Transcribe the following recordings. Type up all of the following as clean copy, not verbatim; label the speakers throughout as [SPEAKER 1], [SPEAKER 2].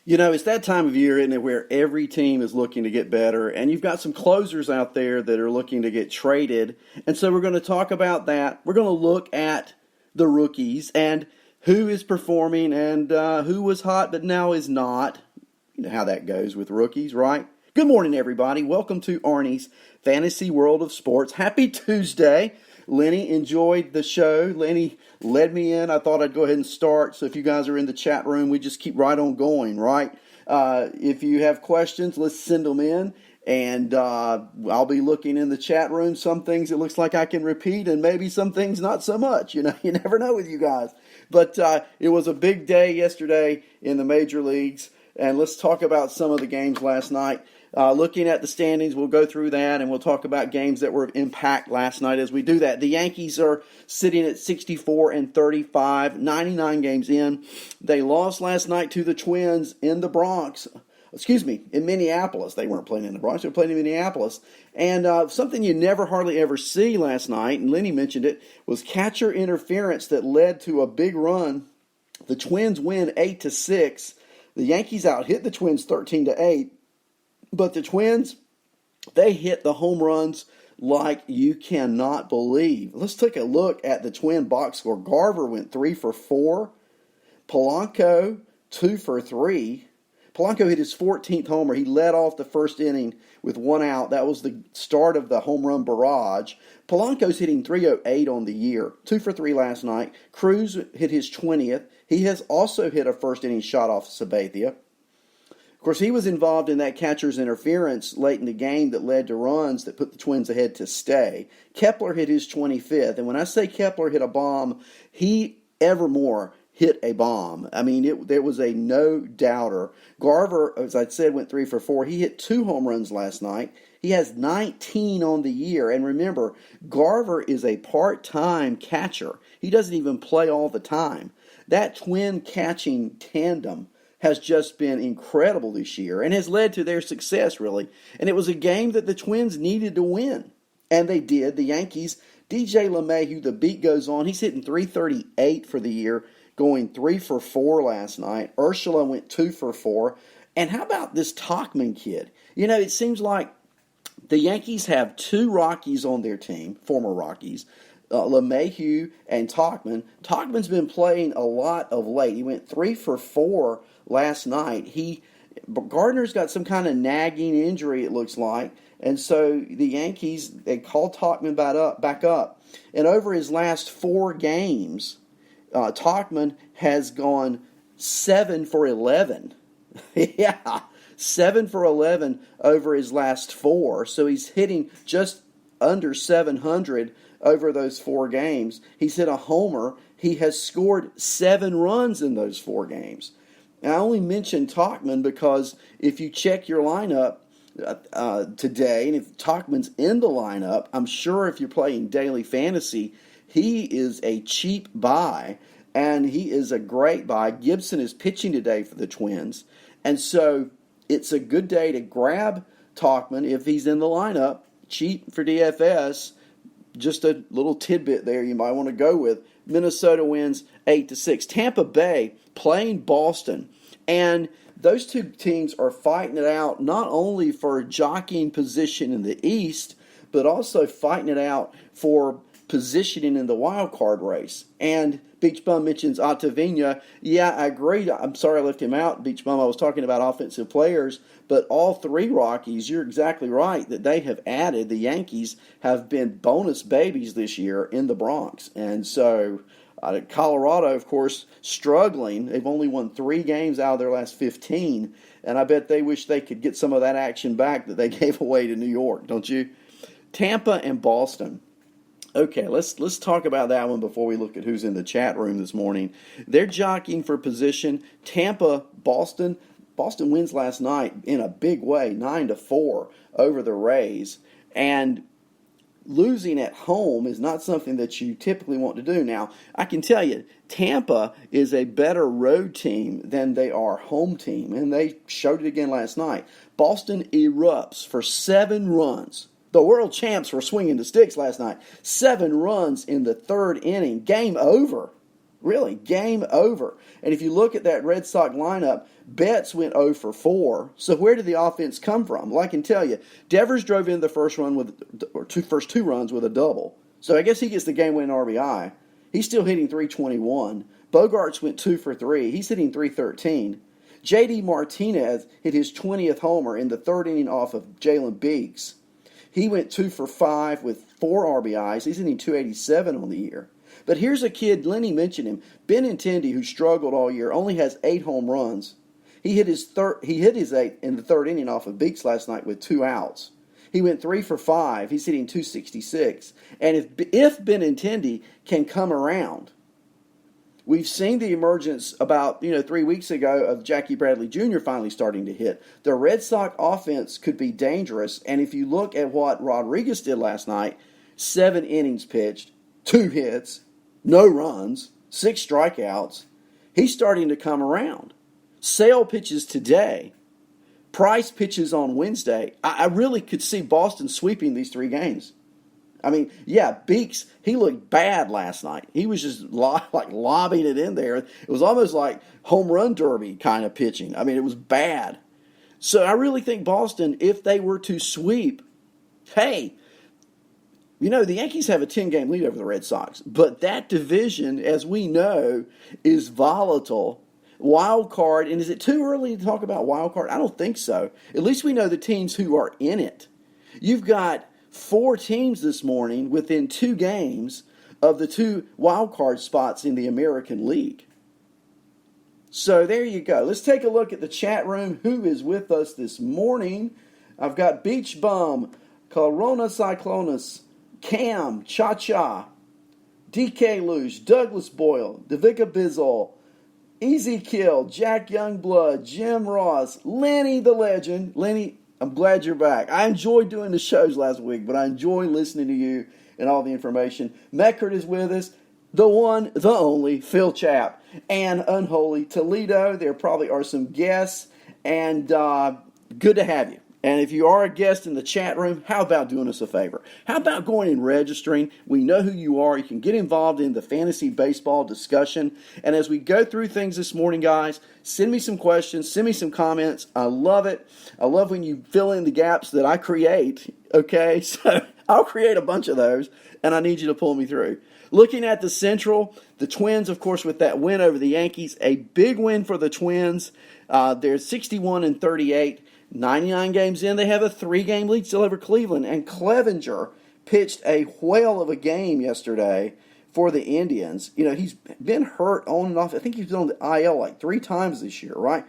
[SPEAKER 1] You know, it's that time of year, isn't it, where every team is looking to get better, and you've got some closers out there that are looking to get traded. And so we're going to talk about that. We're going to look at the rookies and who is performing and who was hot but now is not. You know how that goes with rookies, right? Good morning, everybody. Welcome to Arnie's Fantasy World of Sports. Happy Tuesday. Lenny enjoyed the show. Lenny led me in. I thought I'd go ahead and start. So if you guys are in the chat room, we just keep right on going, right? If you have questions, let's send them in. And I'll be looking in the chat room. Some things it looks like I can repeat, and maybe some things not so much. You know, you never know with you guys. But it was a big day yesterday in the major leagues. And let's talk about some of the games last night. Looking at the standings, we'll go through that, and we'll talk about games that were of impact last night as we do that. The Yankees are sitting at 64-35, 99 games in. They lost last night to the Twins in the Bronx. In Minneapolis. They weren't playing in the Bronx, they were playing in Minneapolis. And something you never hardly ever see last night, and Lenny mentioned it, was catcher interference that led to a big run. The Twins win 8-6. The Yankees out-hit the Twins 13-8. But the Twins, they hit the home runs like you cannot believe. Let's take a look at the Twin box score. Garver went 3 for 4. Polanco, 2 for 3. Polanco hit his 14th homer. He led off the first inning with one out. That was the start of the home run barrage. Polanco's hitting 308 on the year. 2 for 3 last night. Cruz hit his 20th. He has also hit a first inning shot off Sabathia. Of course, he was involved in that catcher's interference late in the game that led to runs that put the Twins ahead to stay. Kepler hit his 25th, and when I say Kepler hit a bomb, he evermore hit a bomb. I mean, there was a no-doubter. Garver, as I said, went 3 for 4. He hit 2 home runs last night. He has 19 on the year. And remember, Garver is a part-time catcher. He doesn't even play all the time. That Twin catching tandem has just been incredible this year and has led to their success, really. And it was a game that the Twins needed to win. And they did. The Yankees, DJ LeMahieu, the beat goes on. He's hitting 338 for the year, going 3 for 4 last night. Urshela went 2 for 4. And how about this Tauchman kid? You know, it seems like the Yankees have 2 Rockies on their team, former Rockies, LeMahieu and Tauchman. Tauchman's been playing a lot of late. He went 3 for 4 last night. Gardner's got some kind of nagging injury, it looks like. And so the Yankees, they called Tauchman back up. And over his last 4 games, Tauchman has gone 7 for 11. Yeah, 7 for 11 over his last 4. So he's hitting just under 700 over those 4 games. He's hit a homer. He has scored 7 runs in those 4 games. And I only mention Tauchman because if you check your lineup today, and if Tauchman's in the lineup, I'm sure if you're playing daily fantasy, he is a cheap buy, and he is a great buy. Gibson is pitching today for the Twins, and so it's a good day to grab Tauchman if he's in the lineup, cheap for DFS. Just a little tidbit there you might want to go with. Minnesota wins 8-6. Tampa Bay playing Boston. And those 2 teams are fighting it out not only for jockeying position in the East, but also fighting it out for positioning in the wild card race. And Beach Bum mentions Ottavina. Yeah, I agree. I'm sorry I left him out, Beach Bum. I was talking about offensive players. But all 3 Rockies, you're exactly right, that they have added. The Yankees have been bonus babies this year in the Bronx. And so Colorado, of course, struggling. They've only won 3 games out of their last 15. And I bet they wish they could get some of that action back that they gave away to New York, don't you? Tampa and Boston. Okay, let's talk about that one before we look at who's in the chat room this morning. They're jockeying for position. Tampa, Boston. Boston wins last night in a big way, 9-4 over the Rays. And losing at home is not something that you typically want to do. Now, I can tell you, Tampa is a better road team than they are home team, and they showed it again last night. Boston erupts for 7 runs. The world champs were swinging the sticks last night. 7 runs in the 3rd inning. Game over. Really, game over. And if you look at that Red Sox lineup, Betts went 0 for 4. So where did the offense come from? Well, I can tell you, Devers drove in the first first two runs with a double. So I guess he gets the game-winning RBI. He's still hitting 321. Bogarts went 2 for 3. He's hitting 313. J.D. Martinez hit his 20th homer in the third inning off of Jalen Beeks. He went 2 for 5 with 4 RBIs. He's hitting 287 on the year. But here's a kid, Lenny mentioned him, Benintendi, who struggled all year, only has 8 home runs. He hit his 8th in the third inning off of Beeks last night with 2 outs. He went 3 for 5. He's hitting 266. And if Benintendi can come around, we've seen the emergence about 3 weeks ago of Jackie Bradley Jr. finally starting to hit. The Red Sox offense could be dangerous. And if you look at what Rodriguez did last night, 7 innings pitched, 2 hits, no runs, 6 strikeouts. He's starting to come around. Sale pitches today. Price pitches on Wednesday. I really could see Boston sweeping these 3 games. I mean, yeah, Beeks, he looked bad last night. He was just lobbing it in there. It was almost like home run derby kind of pitching. I mean, it was bad. So I really think Boston, if they were to sweep, hey, the Yankees have a 10-game lead over the Red Sox, but that division, as we know, is volatile. Wild card, and is it too early to talk about wild card? I don't think so. At least we know the teams who are in it. You've got 4 teams this morning within 2 games of the 2 wild card spots in the American League. So there you go. Let's take a look at the chat room. Who is with us this morning? I've got Beach Bum, Corona Cyclonus, Cam, Cha-Cha, DK Luge, Douglas Boyle, Davika Bizzle, Easy Kill, Jack Youngblood, Jim Ross, Lenny the Legend. Lenny, I'm glad you're back. I enjoyed doing the shows last week, but I enjoy listening to you and all the information. Meckert is with us. The one, the only, Phil Chapp, and Unholy Toledo. There probably are some guests, and good to have you. And if you are a guest in the chat room, how about doing us a favor? How about going and registering? We know who you are. You can get involved in the fantasy baseball discussion. And as we go through things this morning, guys, send me some questions, send me some comments. I love it. I love when you fill in the gaps that I create, okay? So I'll create a bunch of those, and I need you to pull me through. Looking at the Central, the Twins, of course, with that win over the Yankees, a big win for the Twins. They're 61-38. 99 games in, they have a 3-game lead still over Cleveland. And Clevenger pitched a whale of a game yesterday for the Indians. He's been hurt on and off. I think he's been on the IL like 3 times this year, right?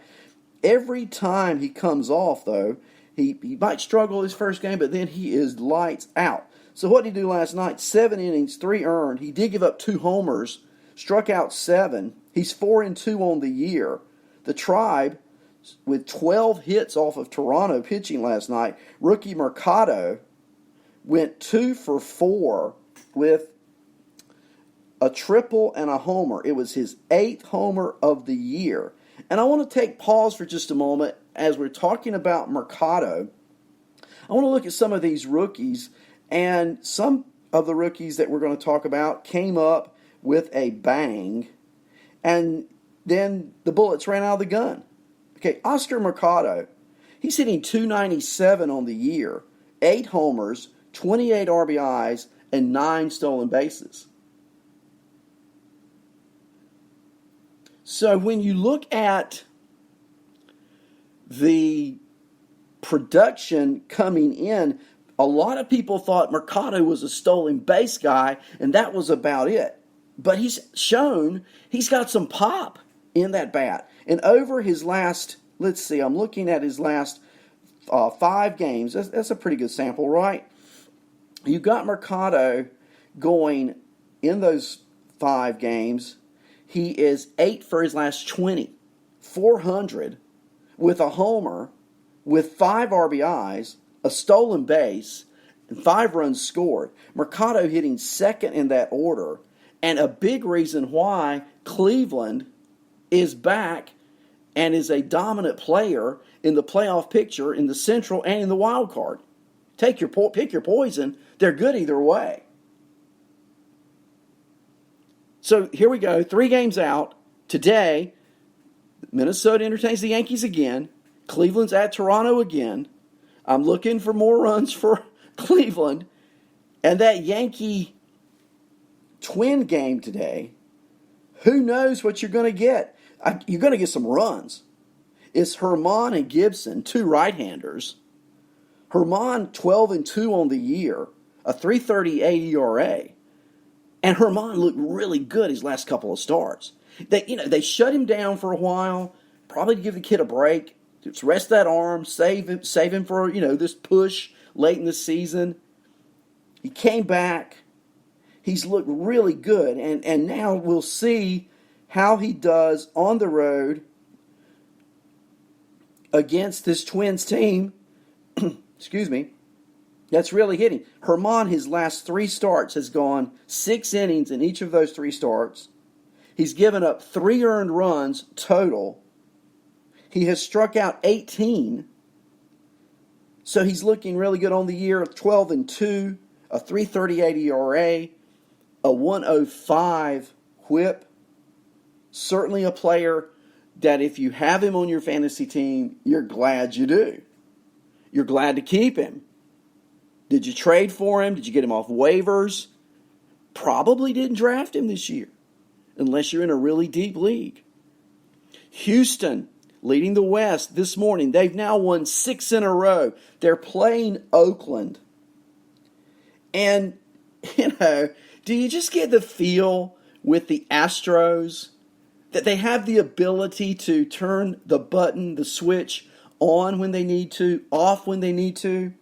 [SPEAKER 1] Every time he comes off, though, he might struggle his first game, but then he is lights out. So what did he do last night? 7 innings, 3 earned. He did give up 2 homers, struck out 7. He's 4-2 on the year. The Tribe, with 12 hits off of Toronto pitching last night, rookie Mercado went 2 for 4 with a triple and a homer. It was his 8th homer of the year. And I want to take pause for just a moment as we're talking about Mercado. I want to look at some of these rookies, and some of the rookies that we're going to talk about came up with a bang, and then the bullets ran out of the gun. Okay, Oscar Mercado, he's hitting 297 on the year, 8 homers, 28 RBIs, and 9 stolen bases. So when you look at the production coming in, a lot of people thought Mercado was a stolen base guy, and that was about it. But he's shown he's got some pop in that bat. And over his last, I'm looking at his last 5 games. That's a pretty good sample, right? You got Mercado going in those 5 games. He is 8 for his last 20, 400 with a homer, with 5 RBIs, a stolen base, and 5 runs scored. Mercado hitting second in that order, and a big reason why Cleveland is back and is a dominant player in the playoff picture in the Central and in the wild card. Pick your poison. They're good either way. So here we go, 3 games out. Today, Minnesota entertains the Yankees again. Cleveland's at Toronto again. I'm looking for more runs for Cleveland. And that Yankee Twin game today, who knows what you're going to get? You're going to get some runs. It's Herman and Gibson, 2 right-handers. Herman 12-2 on the year, a 3.38 ERA. And Herman looked really good his last couple of starts. They shut him down for a while, probably to give the kid a break, just rest that arm, save him for this push late in the season. He came back. He's looked really good, and now we'll see how he does on the road against this Twins team. Excuse me. That's really hitting. Herman, his last 3 starts, has gone 6 innings in each of those 3 starts. He's given up 3 earned runs total. He has struck out 18. So he's looking really good on the year. 12-2, a 3.38 ERA, a 105 whip. Certainly a player that if you have him on your fantasy team, you're glad you do. You're glad to keep him. Did you trade for him? Did you get him off waivers? Probably didn't draft him this year, unless you're in a really deep league. Houston, leading the West this morning. They've now won 6 in a row. They're playing Oakland. And, do you just get the feel with the Astros that they have the ability to turn the button, the switch, on when they need to, off when they need to?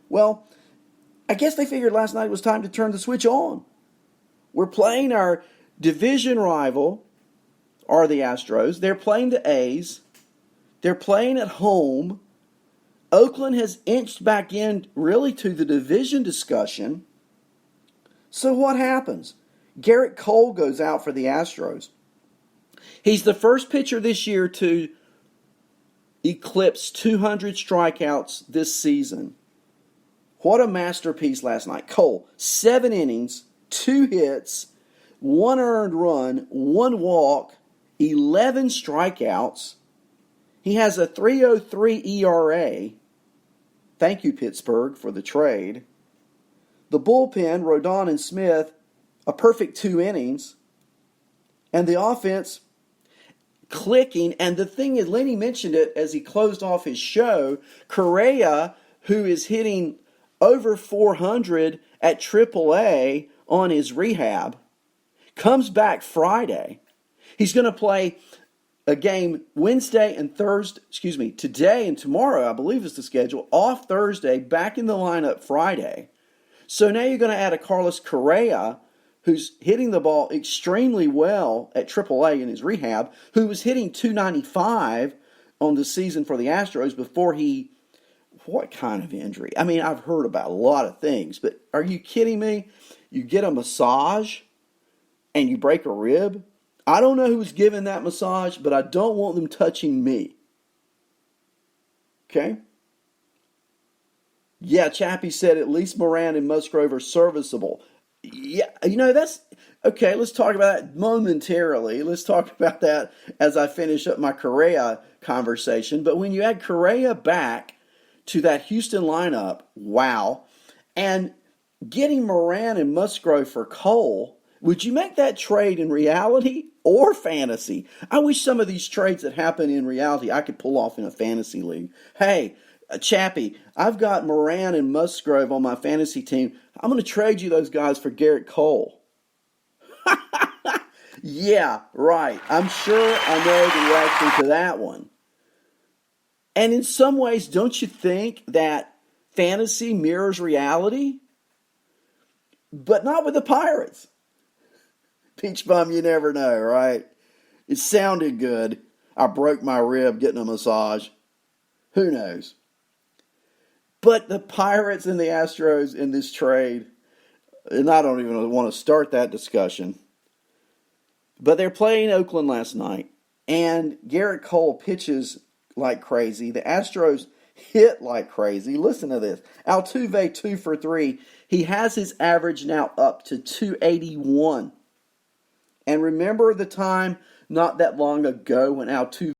[SPEAKER 1] Well, I guess they figured last night it was time to turn the switch on. We're playing our division rival, are the Astros. They're playing the A's. They're playing at home. Oakland has inched back in really to the division discussion. So what happens? Garrett Cole goes out for the Astros. He's the first pitcher this year to eclipse 200 strikeouts this season. What a masterpiece last night. Cole, 7 innings, 2 hits, 1 earned run, 1 walk, 11 strikeouts. He has a 3.03 ERA. Thank you, Pittsburgh, for the trade. The bullpen, Rodon and Smith, a perfect 2 innings. And the offense clicking. And the thing is, Lenny mentioned it as he closed off his show, Correa, who is hitting over 400 at AAA on his rehab, comes back Friday. He's going to play a game Wednesday and Thursday, today and tomorrow, I believe is the schedule, off Thursday, back in the lineup Friday. So now you're going to add a Carlos Correa, who's hitting the ball extremely well at AAA in his rehab, who was hitting 295 on the season for the Astros before what kind of injury? I mean, I've heard about a lot of things, but are you kidding me? You get a massage and you break a rib? I don't know who was giving that massage, but I don't want them touching me. Okay? Yeah, Chappie said at least Moran and Musgrove are serviceable. Yeah, that's... Okay, let's talk about that momentarily. Let's talk about that as I finish up my Correa conversation. But when you add Correa back to that Houston lineup, wow. And getting Moran and Musgrove for Cole, would you make that trade in reality or fantasy? I wish some of these trades that happen in reality I could pull off in a fantasy league. Hey, Chappie, I've got Moran and Musgrove on my fantasy team. I'm going to trade you those guys for Garrett Cole. Yeah, right. I'm sure I know the reaction to that one. And in some ways, don't you think that fantasy mirrors reality? But not with the Pirates. Peach Bum, you never know, right? It sounded good. I broke my rib getting a massage. Who knows? But the Pirates and the Astros in this trade, and I don't even want to start that discussion. But they're playing Oakland last night, and Garrett Cole pitches like crazy. The Astros hit like crazy. Listen to this. Altuve 2 for 3. He has his average now up to 281. And remember the time not that long ago when Altuve